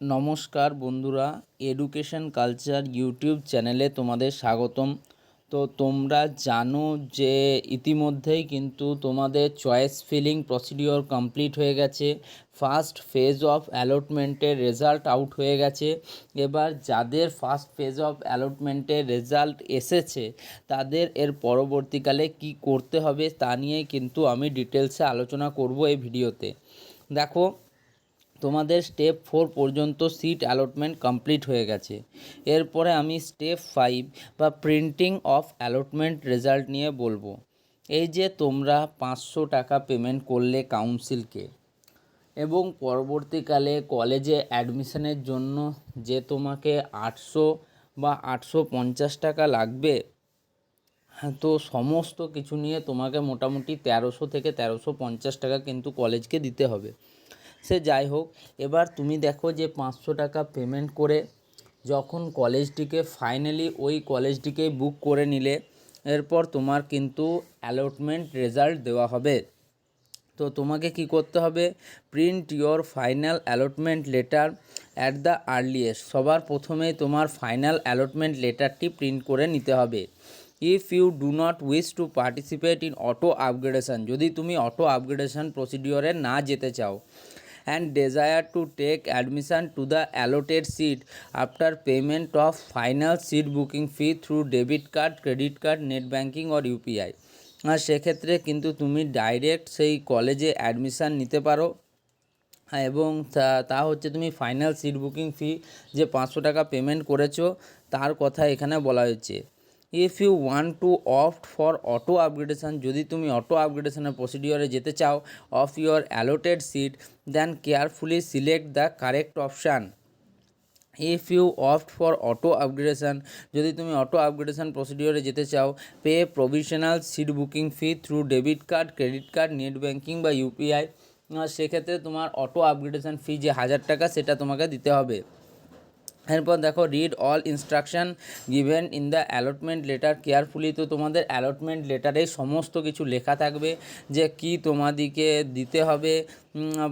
নমস্কার বন্ধুরা, education culture YouTube চ্যানেলে তোমাদের স্বাগতম। তো তোমরা জানো যে ইতিমধ্যেই কিন্তু তোমাদের চয়েস ফিলিং প্রসিডিওর কমপ্লিট হয়ে গেছে। ফার্স্ট ফেজ অফ অ্যালটমেন্টের রেজাল্ট আউট হয়ে গেছে। এবার যাদের ফার্স্ট ফেজ অফ অ্যালটমেন্টের রেজাল্ট এসেছে তাদের এর পরবর্তীকালে কি করতে হবে তা নিয়েই কিন্তু আমি ডিটেলসে আলোচনা করব এই ভিডিওতে। দেখো, তোমাদের স্টেপ 4 পর্যন্ত সিট অ্যালটমেন্ট কমপ্লিট হয়ে গেছে। এরপরে আমি স্টেপ 5 বা প্রিন্টিং অফ অ্যালটমেন্ট রেজাল্ট নিয়ে বলবো। এই যে তোমরা 500 টাকা পেমেন্ট করলে কাউন্সিলকে এবং পরবর্তীকালে কলেজে অ্যাডমিশনের জন্য যে তোমাকে 800 বা 850 টাকা লাগবে, হ্যাঁ, তো সমস্ত কিছু নিয়ে তোমাকে মোটামুটি 1300 থেকে 1350 টাকা কিন্তু কলেজকে দিতে হবে। সে যাই হোক, এবার তুমি দেখো যে 500 টাকা পেমেন্ট করে যখন কলেজটিকে ফাইনালি ওই কলেজটিকে বুক করে নিলে, এরপর তোমার কিন্তু অ্যালটমেন্ট রেজাল্ট দেওয়া হবে। তো তোমাকে কি করতে হবে? Print your final allotment letter at the earliest. সবার প্রথমেই তোমার ফাইনাল অ্যালটমেন্ট লেটারটি প্রিন্ট করে নিতে হবে। If you do not wish to participate in auto upgradation, যদি তুমি অটো আপগ্রেডেশন প্রসিডিওরে না যেতে চাও, and desire to take admission to the allotted seat after payment of final seat booking fee through debit card, credit card, net banking or UPI, আর সেক্ষেত্রে কিন্তু তুমি direct সেই কলেজে অ্যাডমিশান নিতে পারো। এবং তা হচ্ছে তুমি ফাইনাল সিট বুকিং ফি যে 500 টাকা পেমেন্ট করেছো তার কথা এখানে বলা হয়েছে। If you want to opt for auto upgradation, যদি তুমি অটো আপগ্রেডেশনের প্রসিডিওরে যেতে চাও of your allotted seat, then carefully select the correct option. If you opt for auto upgradation, যদি তুমি অটো আপগ্রেডেশন প্রসিডিওরে যেতে চাও, pay provisional seat booking fee through debit card, credit card, net banking বা ইউপিআই। সেক্ষেত্রে তোমার auto upgradation ফি যে 1000 টাকা সেটা তোমাকে দিতে হবে। এরপর দেখো, read all instruction given in the allotment letter carefully. তো তোমাদের অ্যালটমেন্ট লেটারে সমস্ত কিছু লেখা থাকবে যে কি তোমাদিকে দিতে হবে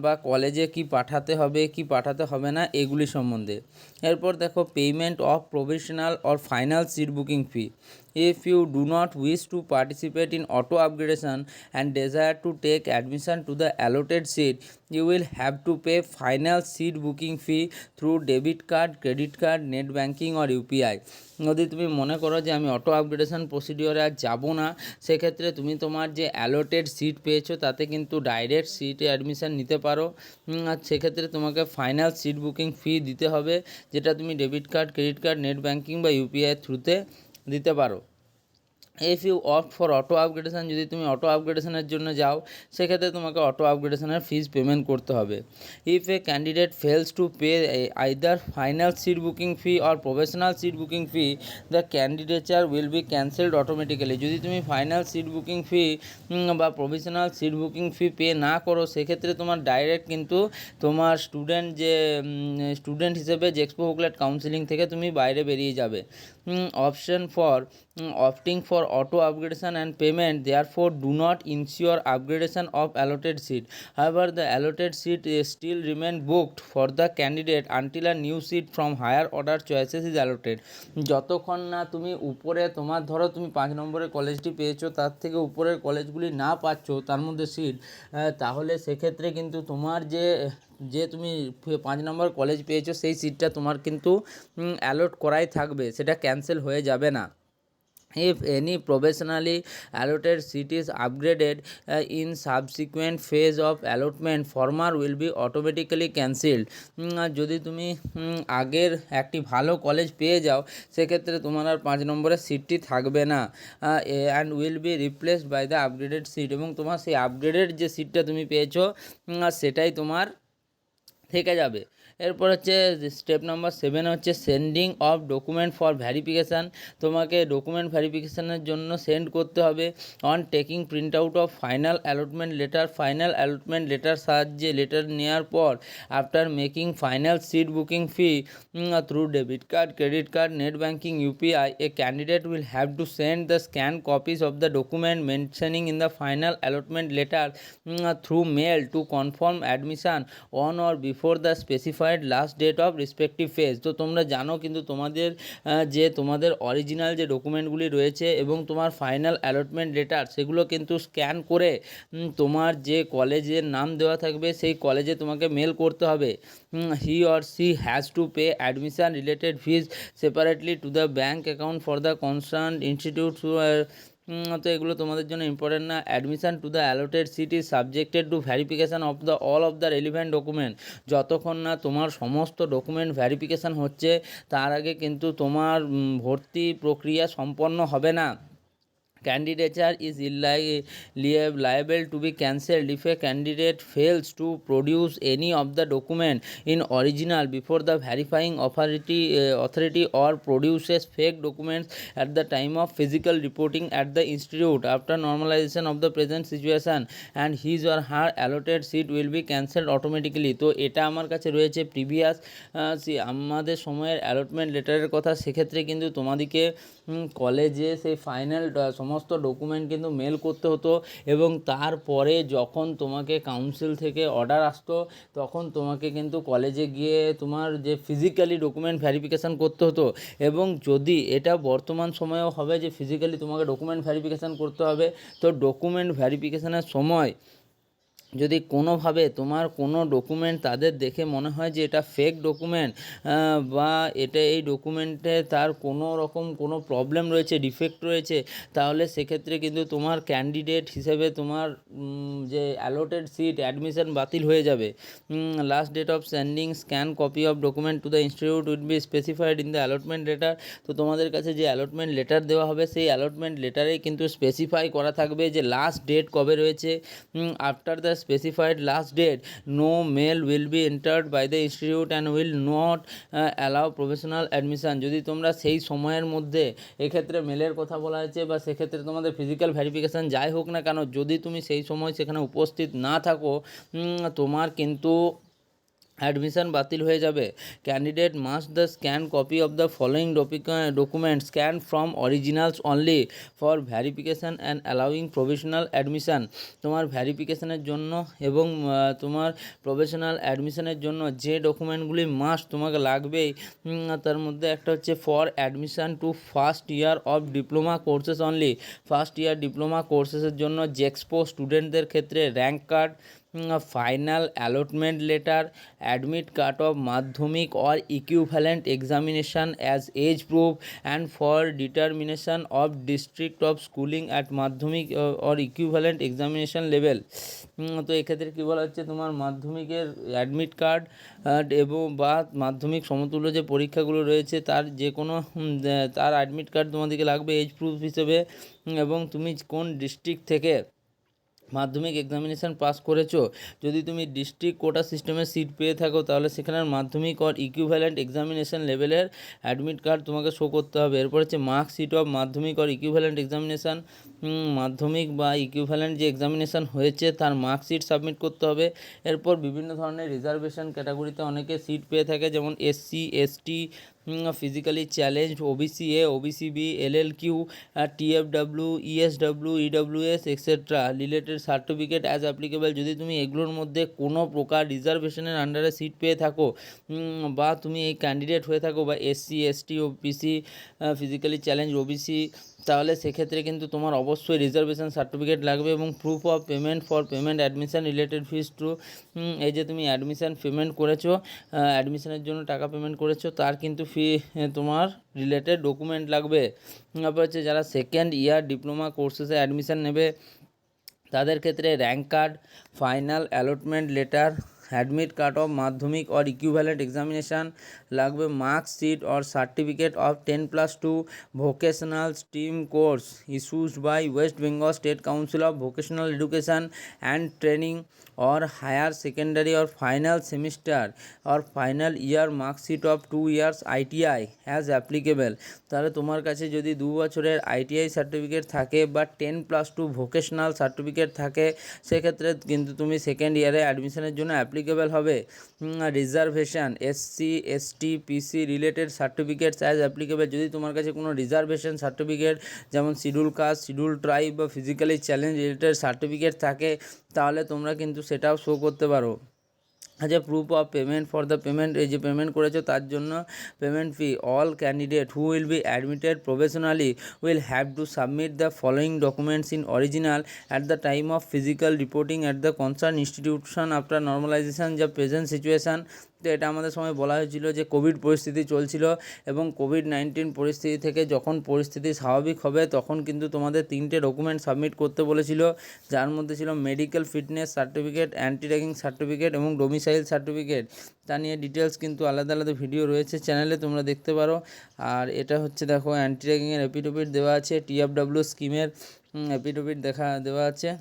বা কলেজে কি পাঠাতে হবে কি পাঠাতে হবে না এগুলি সম্বন্ধে। এরপর দেখো, payment of provisional or final seat booking fee. If you do not wish to participate in auto upgradation and desire to take admission to the allotted seat, you will have to pay final seat booking fee through debit card, credit card, net banking or UPI. যদি তুমি মনে করো যে আমি auto upgradation প্রসিডিওরে আর যাবো না, সেক্ষেত্রে তুমি তোমার যে অ্যালোটেড সিট পেয়েছো তাতে কিন্তু ডাইরেক্ট সিটে অ্যাডমিশান নিতে পারো। আর সেক্ষেত্রে তোমাকে ফাইনাল সিট বুকিং ফি দিতে হবে, যেটা তুমি debit card, credit card, net banking বা ইউপিআই থ্রুতে দিতে পারো। If you opt for auto upgradation, যদি তুমি অটো আপগ্রেডেশনের জন্য যাও সেক্ষেত্রে তোমাকে অটো আপগ্রেডেশনের ফিস পেমেন্ট করতে হবে। If a candidate fails to pay either final seat booking fee or professional seat booking fee, the candidature will be cancelled automatically. যদি তুমি ফাইনাল সিট বুকিং ফি বা professional seat booking fee pay না করো, সেক্ষেত্রে তোমার direct কিন্তু তোমার student হিসেবে জেক্সপো বুকলেট কাউন্সিলিং থেকে তুমি বাইরে বেরিয়ে যাবে। Option for opting for auto upgradation and payment therefore do not ensure upgradation of allotted seat. However, the allotted seat still remain booked for the candidate until a new seat from higher order choices is allotted. যতক্ষণ না তুমি উপরে তোমার ধরো তুমি 5 নম্বরের কলেজটি পেয়েছো, তার থেকে উপরের কলেজগুলি না পাচ্ছ তার মধ্যে সিট, তাহলে সেক্ষেত্রে কিন্তু তোমার যে তুমি 5 নম্বর কলেজ পেয়েছো সেই সিটটা তোমার কিন্তু অ্যালট করাই থাকবে, সেটা ক্যান্সেল হয়ে যাবে না। If any provisionally allotted seat is upgraded in subsequent phase of allotment, former will be automatically cancelled. যদি তুমি আগের একটি ভালো কলেজ পেয়ে যাও সেক্ষেত্রে তোমার আর 5 নম্বরের সিটটি থাকবে না, and will be replaced by the upgraded seat, এবং তোমার সেই আপগ্রেডেড যে সিটটা তুমি পেয়েছো সেটাই তোমার থেকে যাবে। এরপর হচ্ছে স্টেপ নাম্বার 7 হচ্ছে sending of document for verification. তোমাকে ডকুমেন্ট ভ্যারিফিকেশানের জন্য সেন্ড করতে হবে। On taking print out of final allotment letter, final allotment letter সাহায্যে লেটার নেওয়ার পর after making final seat booking fee through debit card, credit card, net banking, UPI, a candidate will have to send the scan copies of the document mentioning in the final allotment letter through mail to confirm admission on or before before the specified last date of respective phase. তো তোমরা জানো কিন্তু তোমাদের যে তোমাদের original যে ডকুমেন্টগুলি রয়েছে এবং তোমার ফাইনাল অ্যালটমেন্ট লেটার সেগুলো কিন্তু স্ক্যান করে তোমার যে কলেজের নাম দেওয়া থাকবে সেই কলেজে তোমাকে মেল করতে হবে। He or she has to pay admission related fees separately to the bank account for the concern institute. তো এগুলো তোমাদের জন্য ইম্পর্টেন্ট না। Admission to the allotted seat is subjected to verification of the all of the relevant document. যতক্ষণ না তোমার সমস্ত document verification হচ্ছে তার আগে কিন্তু তোমার ভর্তি প্রক্রিয়া সম্পন্ন হবে না। Candidature is liable to be cancelled if a candidate fails to produce any of the document in original before the verifying authority or produces fake documents at the time of physical reporting at the institute. After normalization of the present situation and his or her allotted seat will be cancelled automatically. তো এটা আমার কাছে রয়েছে previous আমাদের সময়ের allotment লেটারের কথা। সেক্ষেত্রে কিন্তু তোমাদেরকে কলেজে সেই ফাইনাল সমস্ত ডকুমেন্ট কিন্তু মেল করতে হতো এবং তারপরে যখন তোমাকে কাউন্সিল থেকে অর্ডার আসতো তখন তোমাকে কিন্তু কলেজে গিয়ে তোমার যে ফিজিক্যালি ডকুমেন্ট ভ্যারিফিকেশান করতে হতো। এবং যদি এটা বর্তমান সময়েও হবে যে ফিজিক্যালি তোমাকে ডকুমেন্ট ভ্যারিফিকেশান করতে হবে, তো ডকুমেন্ট ভ্যারিফিকেশানের সময় যদি কোনোভাবে তোমার কোনো ডকুমেন্ট তাদের দেখে মনে হয় যে এটা ফেক ডকুমেন্ট বা এই ডকুমেন্টে তার কোনো রকম কোনো প্রবলেম রয়েছে, ডিফেক্ট রয়েছে, তাহলে সেক্ষেত্রে কিন্তু তোমার ক্যান্ডিডেট হিসেবে তোমার যে অ্যালোটেড সিট অ্যাডমিশন বাতিল হয়ে যাবে। Last date of sending scan copy of document to the institute will be specified in the allotment letter. তো তোমাদের কাছে যে অ্যালটমেন্ট লেটার দেওয়া হবে সেই অ্যালটমেন্ট লেটারেই কিন্তু স্পেসিফাই করা থাকবে যে লাস্ট ডেট কবে রয়েছে। After the specified last date no mail will be entered by the institute and will not allow professional admission। যদি তোমরা সেই সময়ের মধ্যে এক্ষেত্রে মেলের কথা বলা হয়েছে বা সেক্ষেত্রে তোমাদের ফিজিক্যাল ভেরিফিকেশান যাই হোক না কেন, যদি তুমি সেই সময় সেখানে উপস্থিত না থাকো তোমার কিন্তু অ্যাডমিশন বাতিল হয়ে যাবে। Candidate must the scan copy of the following document scan from originals only for verification and allowing professional admission. তোমার ভ্যারিফিকেশানের জন্য এবং তোমার প্রফেশনাল অ্যাডমিশানের জন্য যে ডকুমেন্টগুলি মাস্ট তোমাকে লাগবেই তার মধ্যে একটা হচ্ছে for admission to first year of diploma courses only. First year diploma কোর্সেসের জন্য জেক্সপো স্টুডেন্টদের ক্ষেত্রে rank card, final allotment letter, admit card of Madhyamik or equivalent examination as age proof and for determination of district of schooling at Madhyamik or equivalent examination level. তো এক্ষেত্রে কী বলা হচ্ছে, তোমার মাধ্যমিকের অ্যাডমিট কার্ড এবং বা মাধ্যমিক সমতুল্য যে পরীক্ষাগুলো রয়েছে তার যে কোনো তার অ্যাডমিট কার্ড তোমাদেরকে লাগবে এজ প্রুফ হিসেবে, এবং তুমি কোন ডিস্ট্রিক্ট থেকে মাধ্যমিক এক্সামিনেশান পাস করেছো। যদি তুমি ডিস্ট্রিক্ট কোটা সিস্টেমে সিট পেয়ে থাকো তাহলে সেখানের মাধ্যমিক অর ইকুইভ্যালেন্ট এক্সামিনেশান লেভেলের অ্যাডমিট কার্ড তোমাকে শো করতে হবে। এরপর হচ্ছে marksheet of Madhyamik or equivalent examination, মাধ্যমিক বা ইকুইভ্যালেন্ট যে এক্সামিনেশান হয়েছে তার মার্কশিট সাবমিট করতে হবে। এরপর বিভিন্ন ধরনের রিজার্ভেশন ক্যাটাগরিতে অনেকে সিট পেয়ে থাকে, যেমন SC, ST, physically challenged, OBC A, OBC B, LLQ, TFW, ESW, EWS etcetera related certificate as applicable. যদি তুমি এগুলোর মধ্যে কোনো প্রকার রিজার্ভেশনের আন্ডারে সিট পেয়ে থাকো বা তুমি এই ক্যান্ডিডেট হয়ে থাকো বা SC, ST, OBC, physically challenge, OBC, তাহলে সেক্ষেত্রে কিন্তু তোমার অবশ্যই রিজার্ভেশন সার্টিফিকেট লাগবে এবং proof of payment for payment admission related fees to. এই যে তুমি অ্যাডমিশন পেমেন্ট করেছো, অ্যাডমিশনের জন্য টাকা পেমেন্ট করেছো, তার কিন্তু ফি তোমার রিলেটেড ডকুমেন্ট লাগবে। তারপর হচ্ছে যারা সেকেন্ড ইয়ার ডিপ্লোমা কোর্সেসে অ্যাডমিশন নেবে তাদের ক্ষেত্রে rank card, final allotment letter, admit card of Madhyamik or equivalent examination লাগবে, marksheet or certificate of 10+2 vocational stream course issued by West Bengal State Council of Vocational Education and Training or higher secondary or final semester or final year marksheet of 2 years ITI as applicable। তাহলে তোমার কাছে যদি 2 বছরের ITI certificate থাকে বা 10+2 vocational certificate থাকে সেক্ষেত্রে কিন্তু তুমি সেকেন্ড ইয়ারে অ্যাডমিশনের জন্য অ্যাপ্লিকেবল হবে। রিজার্ভেশন, এসসি, এসটি, পিসি রিলেটেড সার্টিফিকেটস অ্যাজ অ্যাপ্লিকেবল। যদি তোমার কাছে কোনো রিজার্ভেশন সার্টিফিকেট যেমন শিডিউল কাস্ট, শিডিউল ট্রাইব বা ফিজিক্যালি চ্যালেঞ্জ রিলেটেড সার্টিফিকেট থাকে তাহলে তোমরা কিন্তু সেটাও শো করতে পারো। আচ্ছা, proof of payment for the payment, এই যে পেমেন্ট করেছো তার জন্য payment fee. All candidate who will be admitted professionally will have to submit the following documents in original at the time of physical reporting at the concern institution after normalisation. যা present situation, তো এটা আমাদের সময় বলা হয়েছিল যে Covid পরিস্থিতি চলছিল এবং কোভিড-19 পরিস্থিতি থেকে যখন পরিস্থিতি স্বাভাবিক হবে তখন কিন্তু তোমাদের 3টে ডকুমেন্ট সাবমিট করতে বলেছিল, যার মধ্যে ছিল medical fitness certificate, anti ragging certificate এবং ডোমিসাইল সার্টিফিকেট। তা নিয়ে ডিটেলস কিন্তু আলাদা আলাদা ভিডিও রয়েছে চ্যানেলে, তোমরা দেখতে পারো। আর এটা হচ্ছে দেখো অ্যান্টি র্যাগিংয়ের এপিডেভিট দেওয়া আছে, টিএফডব্লিউ স্কিমের এপিডেভিট দেওয়া আছে।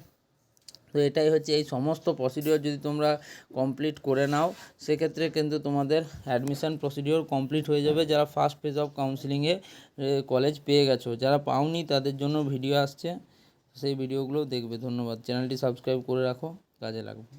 তো এটাই হচ্ছে এই সমস্ত প্রসিডিওর যদি তোমরা কমপ্লিট করে নাও সেক্ষেত্রে কিন্তু তোমাদের অ্যাডমিশান প্রসিডিওর কমপ্লিট হয়ে যাবে। যারা ফার্স্ট ফেজ অফ কাউন্সিলিংয়ে কলেজ পেয়ে গেছো, যারা পাওনি তাদের জন্য ভিডিও আসছে, সেই ভিডিওগুলোও দেখবে। ধন্যবাদ। চ্যানেলটি সাবস্ক্রাইব করে রাখো, কাজে লাগবে।